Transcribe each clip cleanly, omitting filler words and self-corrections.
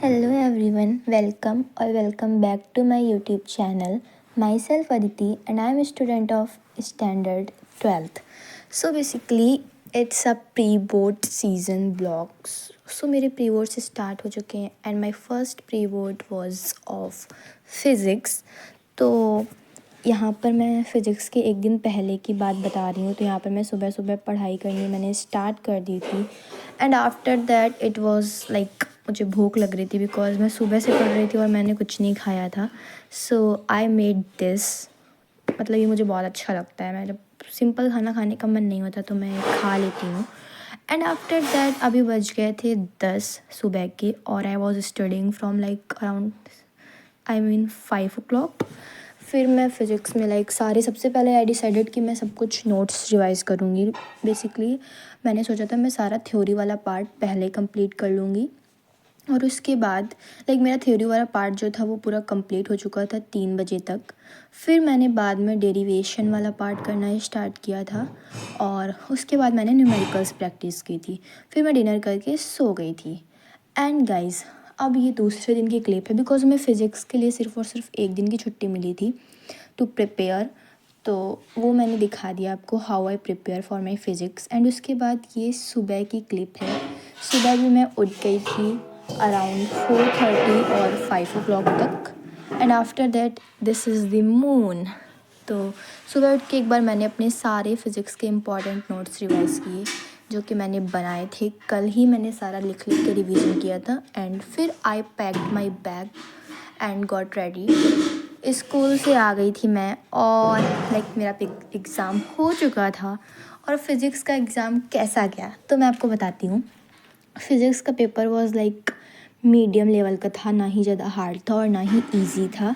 Hello everyone, welcome back to my YouTube channel. Myself Aditi and I am a student of standard 12th. So basically it's a pre-board season vlogs. So मेरे pre-boards start हो चुके हैं and my first pre-board was of physics. तो यहाँ पर मैं physics के एक दिन पहले की बात बता रही हूँ। तो यहाँ पर मैं सुबह सुबह पढ़ाई करनी मैंने स्टार्ट कर दी थी and after that it was like मुझे भूख लग रही थी बिकॉज मैं सुबह से पढ़ रही थी और मैंने कुछ नहीं खाया था। सो आई मेड दिस, मतलब ये मुझे बहुत अच्छा लगता है। मैं जब सिंपल खाना खाने का मन नहीं होता तो मैं खा लेती हूँ। एंड आफ्टर दैट अभी बज गए थे 10 सुबह के और I was studying from like around 5 o'clock। फिर मैं फ़िज़िक्स में सारे सबसे पहले आई डिसाइडेड कि मैं सब कुछ नोट्स रिवाइज़ करूँगी। बेसिकली मैंने सोचा था मैं सारा थ्योरी वाला पार्ट पहले कंप्लीट कर लूँगी और उसके बाद मेरा थ्योरी वाला पार्ट जो था वो पूरा कंप्लीट हो चुका था 3 बजे तक। फिर मैंने बाद में डेरिवेशन वाला पार्ट करना स्टार्ट किया था और उसके बाद मैंने न्यूमेरिकल्स प्रैक्टिस की थी। फिर मैं डिनर करके सो गई थी। एंड गाइज़ अब ये दूसरे दिन की क्लिप है बिकॉज मैं फ़िज़िक्स के लिए सिर्फ़ और सिर्फ एक दिन की छुट्टी मिली थी टू प्रिपेयर। तो वो मैंने दिखा दिया आपको how I prepare for my physics. And उसके बाद ये सुबह की क्लिप है। सुबह भी मैं उठ गई थी अराउंड 4:30 और 5 o'clock तक। And after that this is the moon. तो सुबह उठ के एक बार मैंने अपने सारे फ़िज़िक्स के इम्पॉर्टेंट नोट्स रिवाइज़ किए जो कि मैंने बनाए थे। कल ही मैंने सारा लिख के रिवीजन किया था। एंड फिर I packed my bag and got ready. School से आ गई थी मैं और मेरा एग्ज़ाम हो चुका था। और फ़िज़िक्स का एग्ज़ाम कैसा गया तो मैं आपको बताती हूँ। फ़िज़िक्स का पेपर वॉज मीडियम लेवल का था, ना ही ज़्यादा हार्ड था और ना ही ईजी था,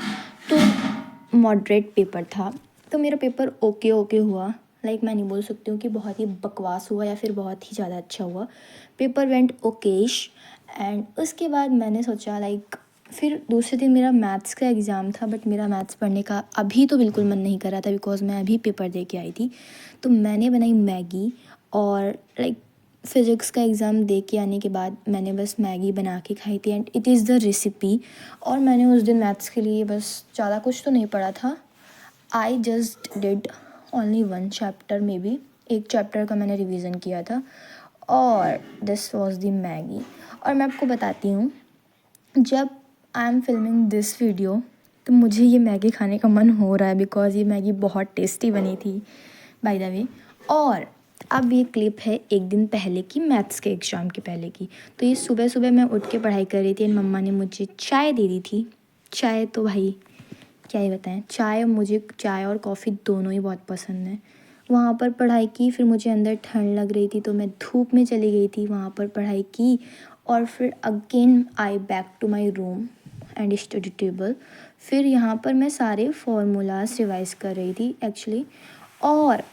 तो मॉडरेट पेपर था। तो मेरा पेपर ओके हुआ। मैं नहीं बोल सकती हूँ कि बहुत ही बकवास हुआ या फिर बहुत ही ज़्यादा अच्छा हुआ। Paper went Okesh. एंड उसके बाद मैंने सोचा फिर दूसरे दिन मेरा मैथ्स का एग्ज़ाम था बट मेरा मैथ्स पढ़ने का अभी तो बिल्कुल मन नहीं कर रहा था बिकॉज़ मैं अभी पेपर दे के आई थी। तो मैंने बनाई मैगी और फ़िज़िक्स का एग्ज़ाम दे के आने के बाद मैंने बस मैगी बना के खाई थी and it is the recipe. और मैंने उस दिन मैथ्स के लिए बस ज़्यादा कुछ तो नहीं पढ़ा था। I just did only 1 chapter, may be एक चैप्टर का मैंने रिवीजन किया था और दिस वॉज द मैगी। और मैं आपको बताती हूँ जब I am filming this video तो मुझे ये मैगी खाने का मन हो रहा है बिकॉज़ ये मैगी बहुत टेस्टी बनी थी बाय द वे। और अब ये क्लिप है एक दिन पहले की, मैथ्स के एग्ज़ाम के पहले की। तो ये सुबह सुबह मैं उठ के पढ़ाई कर रही थी एंड मम्मा ने मुझे चाय दे दी थी। चाय तो भाई क्या ही बताएं, मुझे चाय और कॉफ़ी दोनों ही बहुत पसंद है। वहाँ पर पढ़ाई की, फिर मुझे अंदर ठंड लग रही थी तो मैं धूप में चली गई थी, वहाँ पर पढ़ाई की और फिर again I back to my room and study table. फिर यहाँ पर मैं सारे फार्मूलाज रिवाइज़ कर रही थी एक्चुअली। और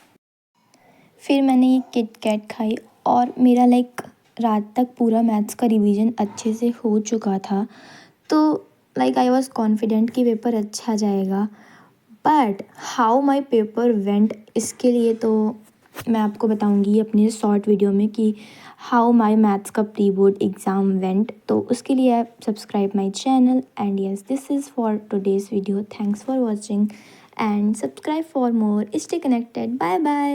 फिर मैंने ये किट कैट खाई और मेरा रात तक पूरा मैथ्स का रिवीजन अच्छे से हो चुका था। तो आई वॉज कॉन्फिडेंट कि पेपर अच्छा जाएगा। But how my paper went इसके लिए तो मैं आपको बताऊंगी अपने शॉर्ट वीडियो में कि हाउ माई मैथ्स का प्री बोर्ड एग्ज़ाम वेंट। तो उसके लिए आप subscribe my channel and yes this is for today's video. Thanks for watching and subscribe for more. Stay connected. Bye bye.